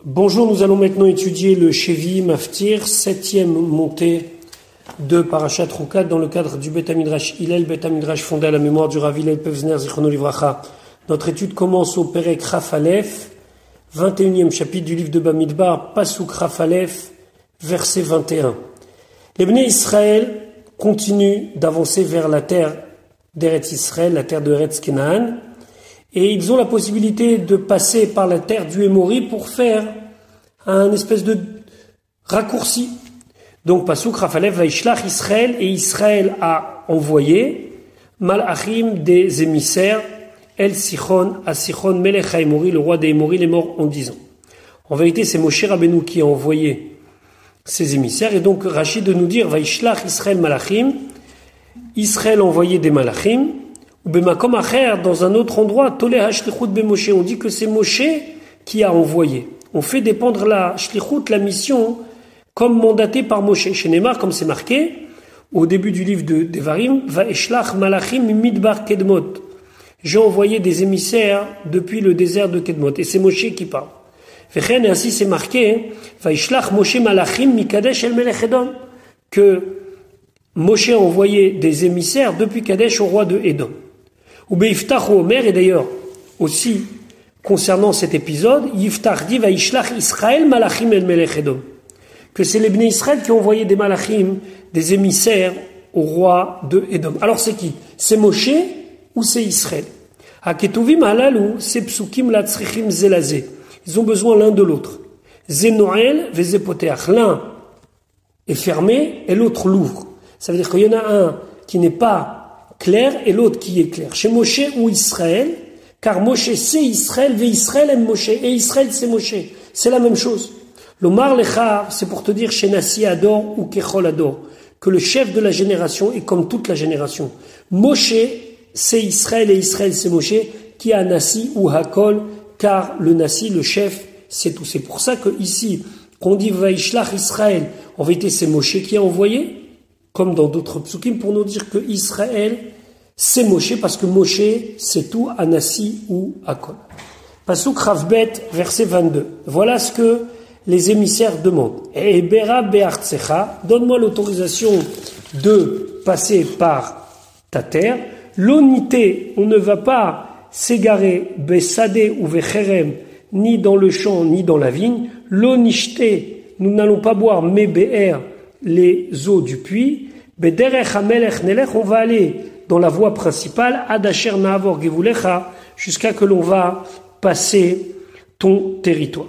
Bonjour, nous allons maintenant étudier le Shevi Maftir, 7e montée de Parashat Rukat dans le cadre du Bet HaMidrash Hillel, Bet HaMidrash fondé à la mémoire du Rav Hillel Pevzner Zichrono Livracha. Notre étude commence au Perek Raf Aleph, 21e chapitre du livre de Bamidbar, Pasuk Raf Aleph, verset 21. Les Bnei Israël continuent d'avancer vers la terre d'Eretz Israël, la terre de Eretz Kenaan, et ils ont la possibilité de passer par la terre du Hémori pour faire un espèce de raccourci. Donc, Pasuk Raf Aleph Vaishlach Israël, et Israël a envoyé Malachim, des émissaires, El Sichon, à Sichon, Melech HaEmori, le roi des Hémori, les morts en 10 ans. En vérité, c'est Moshe Rabbeinu qui a envoyé ces émissaires, et donc Rachid de nous dire Vaishlach Israël Malachim, Israël a envoyé des Malachim, ou Bemakom Acher, dans un autre endroit, Toleh HaShlichut Bemoshe, on dit que c'est Moshe qui a envoyé. On fait dépendre la Shlichut, la mission, comme mandatée par Moshe. Chez Neymar, comme c'est marqué, au début du livre de Devarim, Vaishlach Malachim Midbar Kedmot. J'ai envoyé des émissaires depuis le désert de Kedmot. Et c'est Moshe qui parle. Et ainsi c'est marqué, Vaishlach Moshe Malachim Mikadesh El Melech Edom, que Moshe a envoyé des émissaires depuis Kadesh au roi de Édom. Ou Beyiftach Omer, et d'ailleurs, aussi, concernant cet épisode, Yiftach dit Vaishlach Israël Malachim El Melech Edom. Que c'est les Bnei Israël qui ont envoyé des Malachim, des émissaires au roi de Édom. Alors c'est qui? C'est Moshe ou c'est Israël? Haketuvim halalou, c'est psukim la tzrichim zelazé. Ils ont besoin l'un de l'autre. Ze Noël, ve poteach. L'un est fermé et l'autre l'ouvre. Ça veut dire qu'il y en a un qui n'est pas clair et l'autre qui est clair. Chez Moshe ou Israël, car Moshe c'est Israël, ve Israël aime Moshe, et Israël c'est Moshe. C'est la même chose. L'Omar Lecha, c'est pour te dire chez Nassi Ador ou Kechol Ador, que le chef de la génération est comme toute la génération. Moshe c'est Israël et Israël c'est Moshe, qui a Nassi ou Hakol, car le Nassi, le chef, c'est tout. C'est pour ça que ici, qu'on dit Vaishlach Israël, en vérité c'est Moshe qui a envoyé, comme dans d'autres psukim, pour nous dire que Israël, c'est Moshe, parce que Moshe, c'est tout, Anassi ou Akol. Pasuk Ravbet, verset 22. Voilà ce que les émissaires demandent. Et Bera Be'artsecha, donne-moi l'autorisation de passer par ta terre. L'onité, on ne va pas s'égarer, Besade ou Vecherem, ni dans le champ, ni dans la vigne. L'onishte, nous n'allons pas boire, mais Be'er, les eaux du puits. Bederech hamelech nelech, on va aller dans la voie principale, Adasher Na'avor Gevulecha, jusqu'à que l'on va passer ton territoire.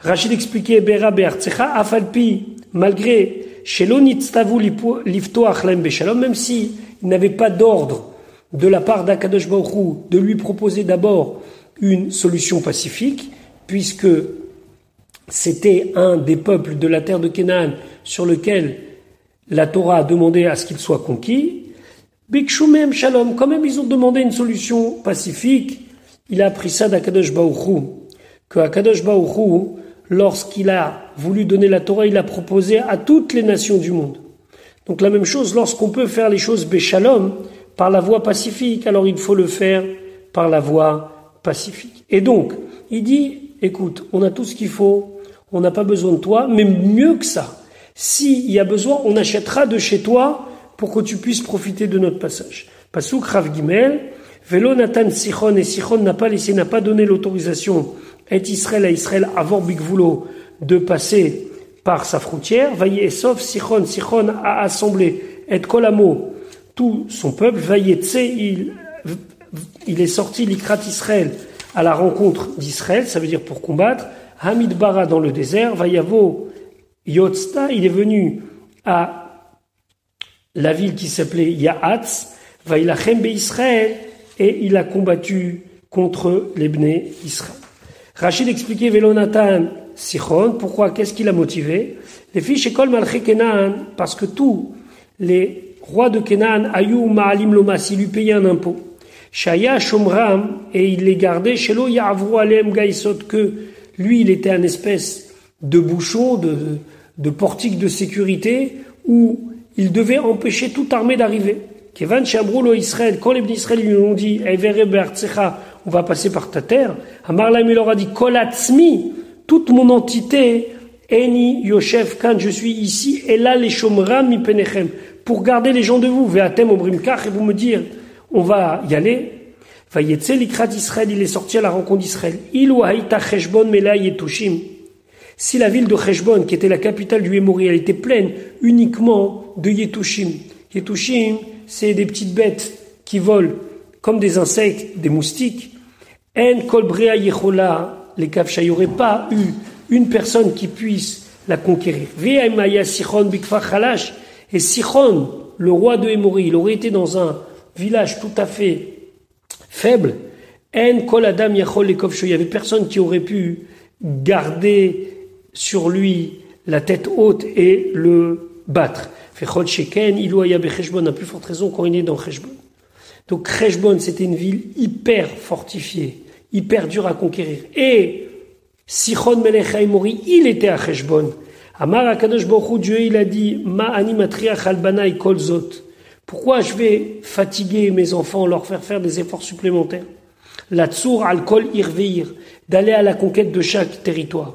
Rachid expliquait Bera Be'artsecha, Afalpi, malgré Shelo Nitztavu Liftoach Lahem Beshalom, même si il n'avait pas d'ordre de la part d'Akadosh Baruch Hu de lui proposer d'abord une solution pacifique, puisque c'était un des peuples de la terre de Canaan sur lequel la Torah a demandé à ce qu'il soit conquis. Bikshumem Shalom, quand même ils ont demandé une solution pacifique. Il a appris ça d'Akadosh Baruch Hu, que Akadosh Baruch Hu, lorsqu'il a voulu donner la Torah, il a proposé à toutes les nations du monde. Donc la même chose, lorsqu'on peut faire les choses Beshalom, par la voie pacifique, alors il faut le faire par la voie pacifique. Et donc, il dit, écoute, on a tout ce qu'il faut, on n'a pas besoin de toi, mais mieux que ça, s'il y a besoin, on achètera de chez toi pour que tu puisses profiter de notre passage. Pasuk Rav Gimel, Velo Natan Sichon, et Sichon n'a pas donné l'autorisation à Israël avant Bigvulo de passer par sa frontière. Vaillé sauf Sichon a assemblé et Kolamo, tout son peuple. Vailletse, il est sorti l'Ikrat Israël à la rencontre d'Israël, ça veut dire pour combattre. Hamid Bara dans le désert, Vayavo Yotzta, il est venu à la ville qui s'appelait Yahatz, Vailachem Be Israël, et il a combattu contre les Bnei Israël. Rachid expliquait Velonatan Sichon, pourquoi, qu'est-ce qui l'a motivé? Les fiches Ekol Malché Kenan, parce que tous les rois de Kenan, Ayou Ma'alim Lomas, il lui payait un impôt. Shaya Shomram, et il les gardait, Shelo Ya'avru Alem Gaïsot, que lui, il était un espèce de bouchon, de portique de sécurité, où il devait empêcher toute armée d'arriver. Kevan Shabroulo Israël, quand les Bnei Israël lui ont dit, on va passer par ta terre, Amar Laim, il leur a dit, Kol Atzmi, toute mon entité, Eni Yoshev Kan, je suis ici, et là les Shomram mi penechem, pour garder les gens de vous, Ve'atem Omrim Kach, et vous me dire, on va y aller. Vayetze likrat Israël, il est sorti à la rencontre d'Israël. Ilu haïta Cheshbon Mela Yetushim. Si la ville de Cheshbon, qui était la capitale du Hémori, elle était pleine uniquement de Yetushim. Yetushim, c'est des petites bêtes qui volent comme des insectes, des moustiques. En kol brea yechola, les kavsha, il n'y aurait pas eu une personne qui puisse la conquérir. Ve'aimaya Sichon bikfar chalash, et Sichon, le roi de Hémori, il aurait été dans un village tout à fait faible. En kol adam yachol lekofsho, il n'y avait personne qui aurait pu garder sur lui la tête haute et le battre. Fechol sheken ilu haya becheshbon, à plus forte raison quand il est dans Cheshbon. Donc Cheshbon, c'était une ville hyper fortifiée, hyper dure à conquérir. Et Sichon melech Hémori, il était à Cheshbon. Amar HaKadosh Baruch Hu, Dieu il a dit, Ma ani matriach al banai kol zot. Pourquoi je vais fatiguer mes enfants, leur faire des efforts supplémentaires? La tsour al kol irveir, d'aller à la conquête de chaque territoire.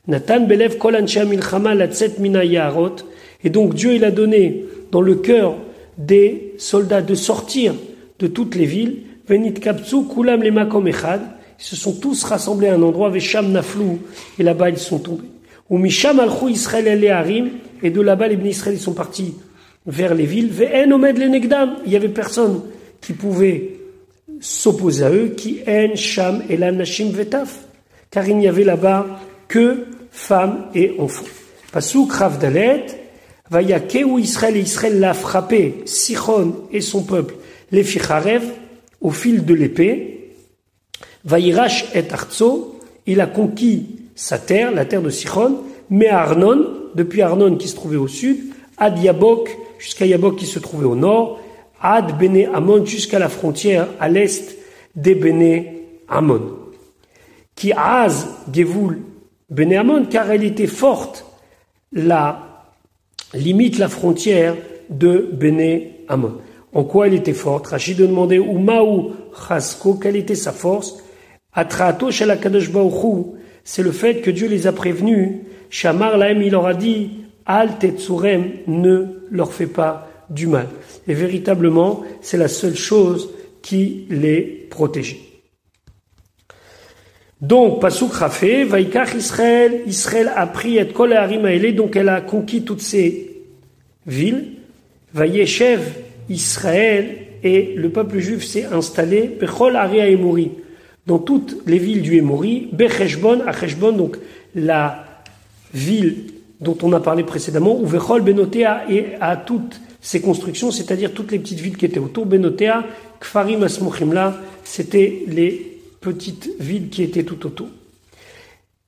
Natan belev kol anshe milchama latzet mina yaharot. Et donc Dieu il a donné dans le cœur des soldats de sortir de toutes les villes. Venit kaptsu kulam lema kom echad. Ils se sont tous rassemblés à un endroit, Vesham naflou, et là-bas ils sont tombés. Ou misham alchou Israël el harim, et de là-bas les bénis Israël ils sont partis vers les villes. Ve'en omed le negdam, il y avait personne qui pouvait s'opposer à eux, qui en sham elan nashim vetaf, car il n'y avait là-bas que femmes et enfants. Pasuk Rav Dalet, Vayakeu Israël, et Israël l'a frappé, Sichon et son peuple, les ficharev, au fil de l'épée. Vayirash et Artso, il a conquis sa terre, la terre de Sichon, mais à Arnon, depuis Arnon qui se trouvait au sud, Ad Yabok, jusqu'à Yabok qui se trouvait au nord, Ad Bene Amon, jusqu'à la frontière à l'est des Bene Amon. Qui Az Gevul Bene Amon, car elle était forte, la limite, la frontière de Bene Amon. En quoi elle était forte? Rachid demandait Umaou Chasko, quelle était sa force? Atraato shel HaKadosh Baruch Hu, c'est le fait que Dieu les a prévenus. Shamar lahem, il leur a dit Al tetsurem, ne leur fais pas du mal. Et véritablement, c'est la seule chose qui les protégeait. Donc, Pasuk Rafé, Vaikach Israël, Israël a pris et kol harim haele, donc elle a conquis toutes ces villes. Vayeshev Israël, et le peuple juif s'est installé, Bechol Ari Hémori, dans toutes les villes du Hémori, Becheshbon, à Cheshbon, donc la ville dont on a parlé précédemment, ou Vechol Benotea, et à toutes ces constructions, c'est-à-dire toutes les petites villes qui étaient autour, Benotea, Kfarim Asmochimla, c'était les petites villes qui étaient tout autour.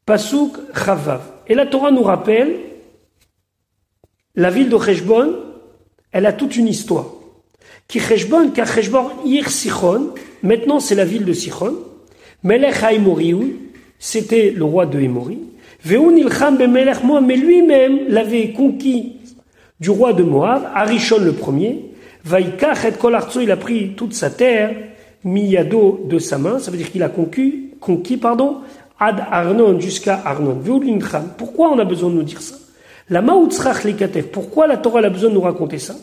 Pasuk Chavav. Et la Torah nous rappelle, la ville de Cheshbon, elle a toute une histoire. Qui Cheshbon, car Cheshbon, Ir Sichon, maintenant c'est la ville de Sichon. Melech HaEmori, c'était le roi de Hémori. Ve'un ilcham bemelech Moab, mais lui-même l'avait conquis du roi de Moab, Arishon le premier. Vaikach et kol artso, il a pris toute sa terre, miyado de sa main, ça veut dire qu'il a conquis, ad Arnon, jusqu'à Arnon. Ve'un ilcham. Pourquoi on a besoin de nous dire ça? La ma'utzrach likatef. Pourquoi la Torah a besoin de nous raconter ça?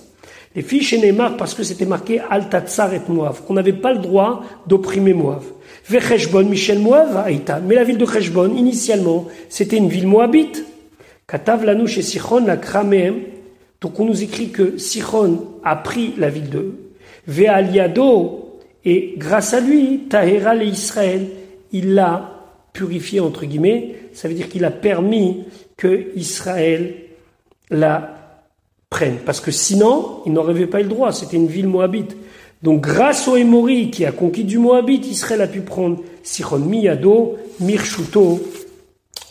Les filles chez Neymar, parce que c'était marqué Al Tatsar et Moav, qu'on n'avait pas le droit d'opprimer Moav. Vecheshbon, Michel Moav, Aïta. Mais la ville de Cheshbon, initialement, c'était une ville moabite. Katav Lanou chez Sichon, la Kramehem. Donc on nous écrit que Sichon a pris la ville de Ve'aliado, et grâce à lui, Tahera le Israël, il l'a purifié, entre guillemets. Ça veut dire qu'il a permis que Israël la prenne. Parce que sinon, il n'aurait pas eu le droit. C'était une ville moabite. Donc, grâce au Hémori qui a conquis du Moabite, Israël a pu prendre Sichon Miyado, Mirshuto,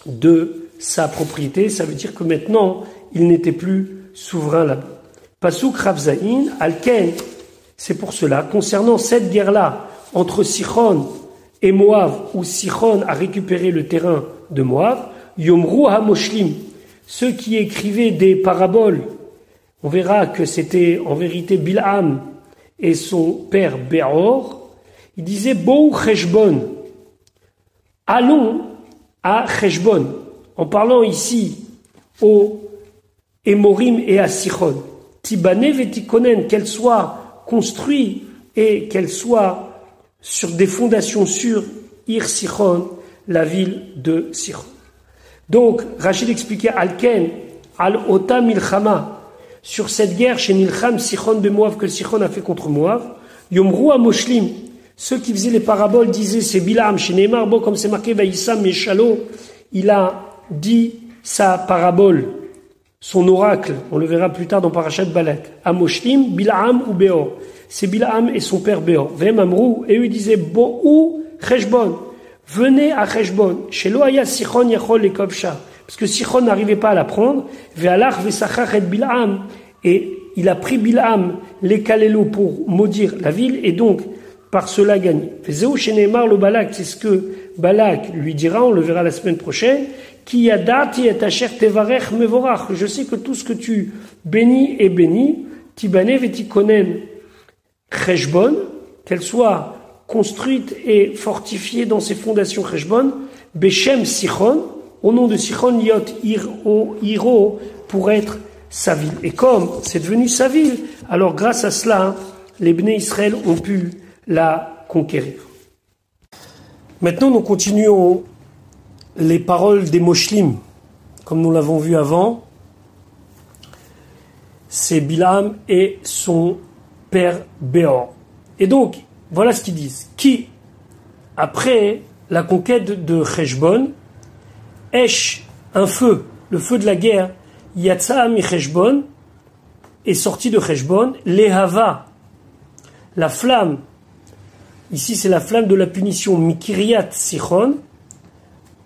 de sa propriété. Ça veut dire que maintenant, il n'était plus souverain là-bas. Pasuk Ravzaïn, Alken, c'est pour cela, concernant cette guerre-là, entre Sichon et Moab, où Sichon a récupéré le terrain de Moab, Yomru HaMoshlim, ceux qui écrivaient des paraboles, on verra que c'était en vérité Bilham et son père Béor, il disait Bou Cheshbon, allons à Cheshbon, en parlant ici aux Émorim et à Sichon. Tibane vetikonen, qu'elle soit construite et qu'elle soit sur des fondations sûres, Ir Sichon, la ville de Sichon. Donc, Rachid expliquait Alken, Al Ota Milchama, sur cette guerre chez Nilcham Sichon de Moab que Sichon a fait contre Moab, Yomru Amoshlim, ceux qui faisaient les paraboles disaient c'est Bilam chez Neymar, bon comme c'est marqué Vaïssam Meshalo, il a dit sa parabole, son oracle, on le verra plus tard dans Parashat Balak, Amoshlim, Bilam ou Béor, c'est Bilam et son père Béor, Vem Amrou, et eux ils disaient bon ou Cheshbon, venez à Cheshbon, chez Loaya Sichon Yachol et Kovcha, parce que Sichon n'arrivait pas à la prendre, Ve'alach Ve'sachach et Bilam, et il a pris Bilam, les Kalélo pour maudire la ville, et donc, par cela gagner. Vezeu chez Neymar le Balak, c'est ce que Balak lui dira, on le verra la semaine prochaine, Ki yadati et asher tevarech mevorach, je sais que tout ce que tu bénis est béni, Tibane vetikonen Cheshbon, qu'elle soit construite et fortifiée dans ses fondations Cheshbon, Beshem Sichon, au nom de Sichon Yot Iro, pour être sa ville. Et comme c'est devenu sa ville, alors grâce à cela, les Bnei Israël ont pu la conquérir. Maintenant, nous continuons les paroles des Moshlim, comme nous l'avons vu avant. C'est Bilam et son père Béor. Et donc, voilà ce qu'ils disent. Qui, après la conquête de Cheshbon, Esh, un feu, le feu de la guerre, Yatsa mi Cheshbon, est sorti de Cheshbon, Lehava, la flamme, ici c'est la flamme de la punition, Mikiriat Sichon,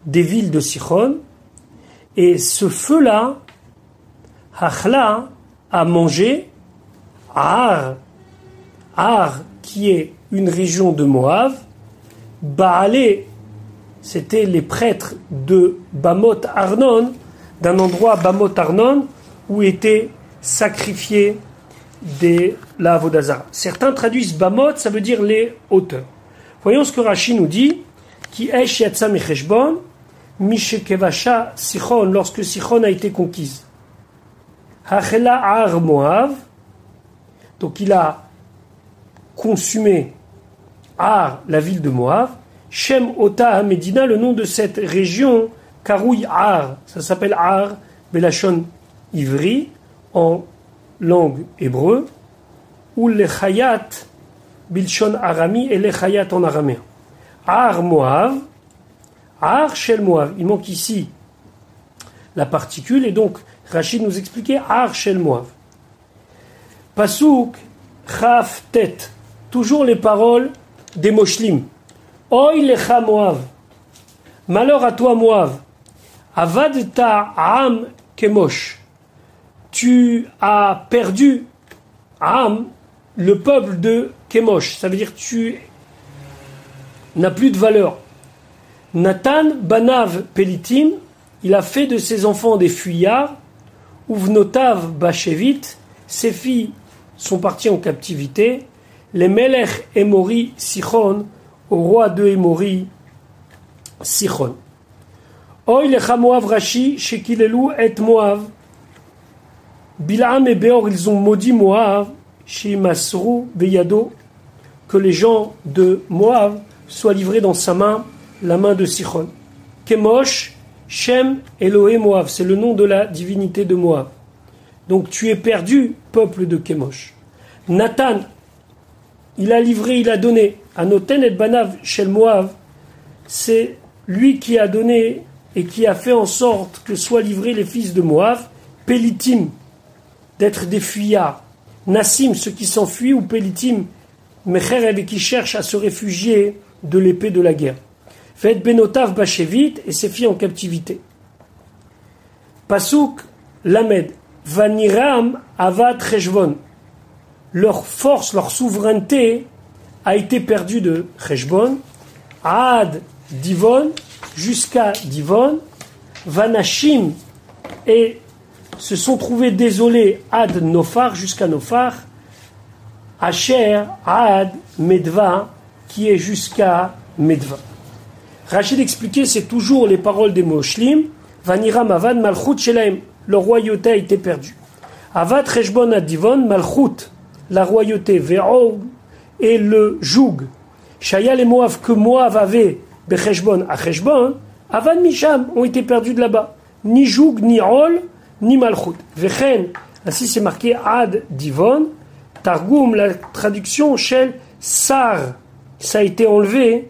des villes de Sichon, et ce feu-là, Hachla, a mangé Ar, qui est une région de Moab, Baalé, c'était les prêtres de Bamot Arnon, d'un endroit Bamot Arnon où étaient sacrifiés la Avodazara. Certains traduisent Bamot, ça veut dire les hauteurs. Voyons ce que Rashi nous dit. Ki esh yatsa mecheshbon, mishekevasha Sichon, lorsque Sichon a été conquise. Hachela ar Moav, donc il a consumé Ar, la ville de Moab. Shem Ota Hamedina, le nom de cette région, Karouy Ar, ça s'appelle Ar, Belashon Ivri, en langue hébreu, ou Lechayat, Bilshon Arami, et Lechayat en araméen. Ar Moav, Ar Shel Moav, il manque ici la particule, et donc Rachid nous expliquait Ar Shel Moav. Pasuk, Chaf Tet, toujours les paroles des Moshlim. Oy lecha Moav, malheur à toi Moav, avadta am kemosh, tu as perdu am, le peuple de Kemosh, ça veut dire tu n'as plus de valeur. Nathan banav pelitim, il a fait de ses enfants des fuyards, uvnotav bashevit, ses filles sont parties en captivité, les melech emori sichon, au roi de Émori, Sichon. Oy lecha Moav Rashi, shekilelu et Moav. Bilam et Béor, ils ont maudit Moav, shimasru beyado, que les gens de Moav soient livrés dans sa main, la main de Sichon. Kemosh, Shem Elohé Moav, c'est le nom de la divinité de Moav. Donc tu es perdu, peuple de Kemosh. Nathan, il a livré, il a donné. Anoten et Banav Shel Moav, c'est lui qui a donné et qui a fait en sorte que soient livrés les fils de Moav, Pélitim, d'être des fuyards, Nassim, ceux qui s'enfuient, ou Pélitim, Mecherev, et qui cherchent à se réfugier de l'épée de la guerre. Fait Benotav Bashevit, et ses filles en captivité. Pasuk Lamed, Vaniram Avad Cheshbon, leur force, leur souveraineté a été perdue de Cheshbon, Ad Divon, jusqu'à Divon, Vanashim, et se sont trouvés désolés Ad Nofar, jusqu'à Nofar, Asher Ad Medva, qui est jusqu'à Medva. Rachid expliquait, c'est toujours les paroles des Moshlim. Vanira Mavad Malchut Shelaim. Leur royauté a été perdue. Avad Cheshbon Adivon Malchut. La royauté, Ve'og et le joug. Shaya les Moav que Moav avait, Becheshbon à Cheshbon, Avad Misham ont été perdus de là-bas. Ni joug, ni ol, ni Malchut. Vechen, ainsi c'est marqué Ad Divon. Targum, la traduction, Shel Sar, ça a été enlevé.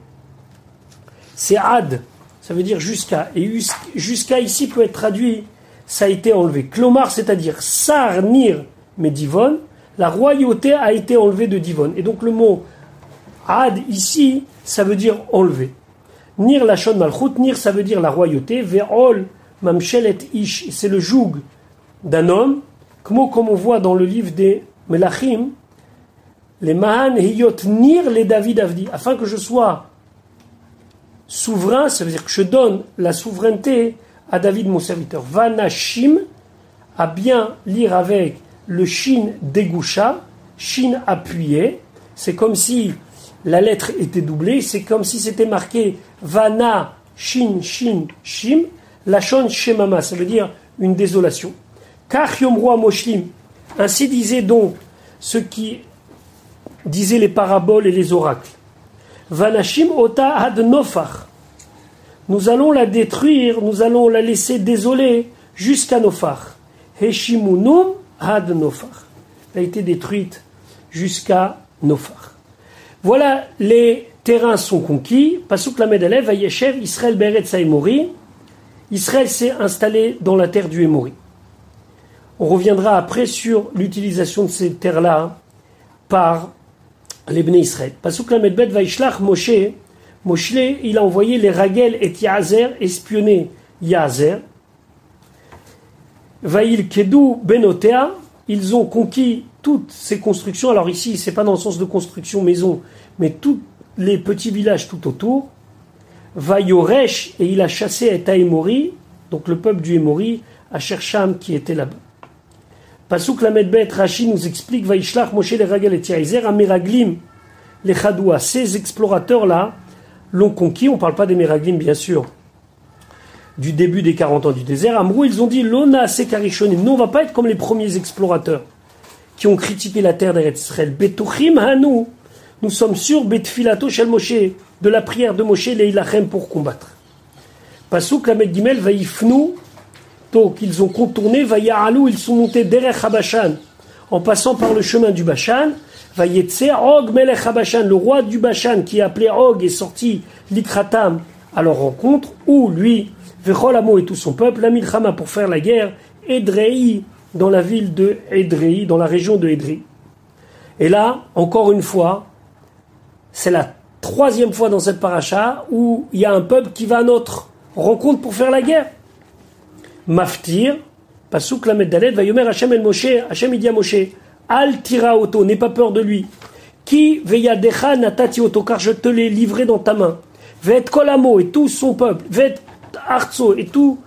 C'est Ad, ça veut dire jusqu'à. Et jusqu'à ici peut être traduit, ça a été enlevé. Klomar, c'est-à-dire Sar, Nir, mais Divon. La royauté a été enlevée de Divon. Et donc le mot Ad ici, ça veut dire enlevé. Nir Lachon Malchut, Nir ça veut dire la royauté. Ve'ol Mamshelet Ish, c'est le joug d'un homme. Comme on voit dans le livre des Melachim, les Mahan Hiyot Nir les David Avdi, afin que je sois souverain, ça veut dire que je donne la souveraineté à David mon serviteur. Vanashim, à bien lire avec le shin degusha, shin appuyé, c'est comme si la lettre était doublée, c'est comme si c'était marqué Vana, shin, shin, shim, lachon shemama, ça veut dire une désolation. Kach yomroa moshlim, ainsi disaient donc ceux qui disaient les paraboles et les oracles. Vanashim ota ad nofar, nous allons la détruire, nous allons la laisser désolée jusqu'à Nofar. Heshimunum had Nofar. Elle a été détruite jusqu'à Nofar. Voilà, les terrains sont conquis. Pasuk Lamed Alev, Vayeshev, Israël Beretz Haemori. Israël s'est installé dans la terre du Hémori. On reviendra après sur l'utilisation de ces terres-là par les Bnei Israël. Pasuk Lamed Bet, Vaishlach Moshe. Moshe, il a envoyé les Ragel et Yazer espionner Yazer. Vaïl Kedou Benotea, ils ont conquis toutes ces constructions. Alors ici, c'est pas dans le sens de construction maison, mais tous les petits villages tout autour. Vayoresh, et il a chassé et Hémori, donc le peuple du Hémori, à Shersham qui était là-bas. Pasuk Lamed Bet, Rashi nous explique Vaïshlach Moshe les Ragel et Yazer, Ameraglim, les Chadoua, ces explorateurs-là l'ont conquis, on ne parle pas des Meraglim bien sûr, du début des 40 ans du désert. Amrou, ils ont dit, Lona Sekarichonim, nous on ne va pas être comme les premiers explorateurs qui ont critiqué la terre d'Eretz Israël. Betochim Hanou, nous sommes sûrs, Betfilato Shel Moshe, de la prière de Moshe, Leilachem pour combattre. Pasuk Lamed Gimel, Vaïfnou, donc ils ont contourné, Vaïa'alou, ils sont montés derech Habashan, en passant par le chemin du Bashan. Vayetse Og Melech Habashan, le roi du Bashan qui est appelé Og est sorti l'Ikratam à leur rencontre, où lui, Vechol Amo et tout son peuple, la Milchama pour faire la guerre, Edrei, dans la ville de Edrei, dans la région de Edrei. Et là, encore une fois, c'est la troisième fois dans cette paracha où il y a un peuple qui va à notre rencontre pour faire la guerre. Maftir, Pasuk Lamed Dalet, Vayomer Hashem el Moshe, Hashem il dit à Moshe, Al tira auto, n'aie pas peur de lui. Qui veya decha natati auto, car je te l'ai livré dans ta main. Ve'et kolamo et tout son peuple, ve'et artso et tout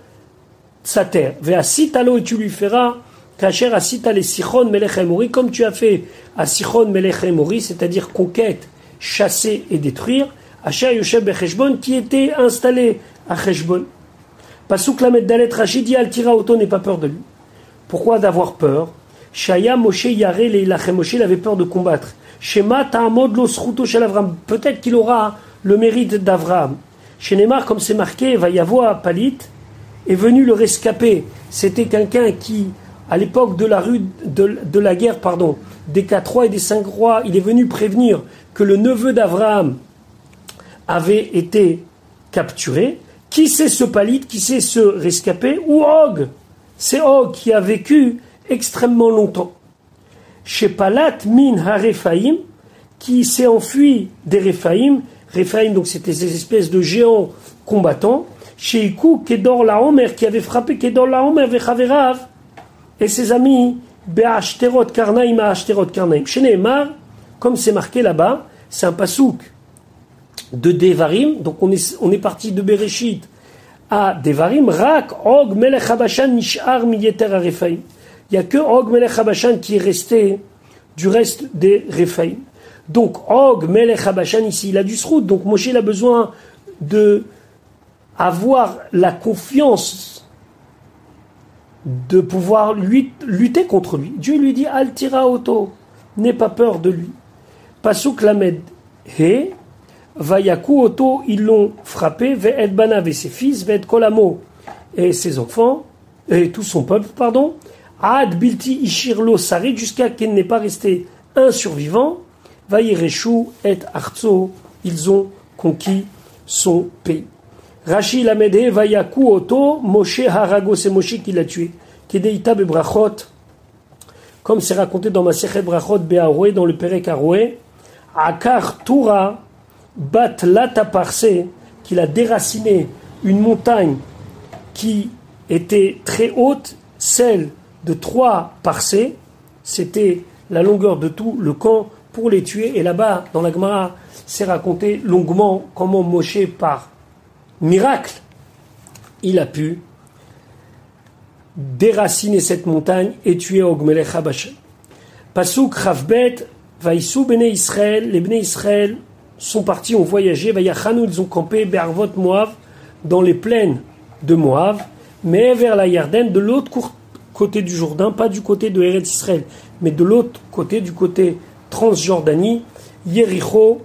sa terre. Ve'a sitalo et tu lui feras kacher a sitale Sichon melech Hémori, comme tu as fait à Sichon melech Hémori, c'est-à-dire conquête, chasser et détruire. Asher Yoshev becheshbon, qui était installé à Cheshbon. Pasuk Lamed Dalet Rashi dit Al tira auto, n'aie pas peur de lui. Pourquoi d'avoir peur? Shaya Moshe Yaré Leilachem, Moshe il avait peur de combattre. Shema Ta'amod Lo Sruto Shel Avram, peut-être qu'il aura le mérite d'Avram. Chez Neymar, comme c'est marqué, va y avoir Palit, est venu le rescapé. C'était quelqu'un qui, à l'époque de la guerre, des 4 rois et des 5 rois, il est venu prévenir que le neveu d'Avraham avait été capturé. Qui c'est ce Palit? Qui c'est ce rescapé? Ou Og? C'est Og qui a vécu extrêmement longtemps. Chez Palat min ha-Rephaïm, qui s'est enfui des Rephaïm. Rephaïm, donc c'était ces espèces de géants combattants. Chez Ikou, Kedor Laomer, qui avait frappé Kedor Laomer vechaverav et ses amis Be'ashterot Karnaim à Ashterot Karnaim. Chez Neymar, comme c'est marqué là-bas, c'est un pasouk de Devarim, donc on est parti de Bereshit à Devarim. Rak Og Melech Habashan Nishar Miyeter ha-Rephaïm. Il n'y a que Og Melech Habashan qui est resté du reste des Rephaïm. Donc Og Melech Habashan ici, il a du srout. Donc Moshe il a besoin de avoir la confiance de pouvoir lutter contre lui. Dieu lui dit Al tira auto, n'aie pas peur de lui. Pasuk lamed he, vayaku auto, ils l'ont frappé, ve'ed banav et ses fils, ve'ed kolamo et ses enfants, et tout son peuple, pardon, ad bilti ishirlo sarid, jusqu'à qu'il n'ait pas resté un survivant, vayireshu et artso, ils ont conquis son pays. Rashi lamede vayaku oto, Moshe harago, c'est Moshe qui l'a tué. Kedeita bebrachot, comme c'est raconté dans ma Sechet Brachot be'aroé, dans le Perek Aroé, akar tura bat lata parse, qu'il a déraciné une montagne qui était très haute, celle de 3 parcées, c'était la longueur de tout le camp pour les tuer. Et là-bas, dans la Gemara, c'est raconté longuement comment Moshe, par miracle, il a pu déraciner cette montagne et tuer Og Melech HaBashan. Pasuk Chavbet, Vaïsou Bnei Israël, les Bnei Israël sont partis, ont voyagé, Vayachanou, ils ont campé, Be'arvot Moav, dans les plaines de Moav, mais vers la Yarden, de l'autre côté du Jourdain, pas du côté de Eretz Israël, mais de l'autre côté, du côté Transjordanie, Yéricho,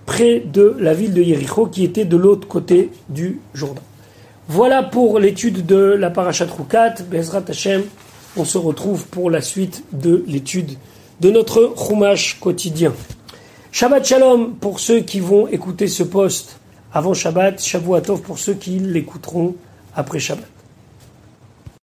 près de la ville de Yéricho, qui était de l'autre côté du Jourdain. Voilà pour l'étude de la Parashat Chukat. Bezrat Hashem, on se retrouve pour la suite de l'étude de notre Chumash quotidien. Shabbat Shalom pour ceux qui vont écouter ce post avant Shabbat, Shavua Tov pour ceux qui l'écouteront après Shabbat.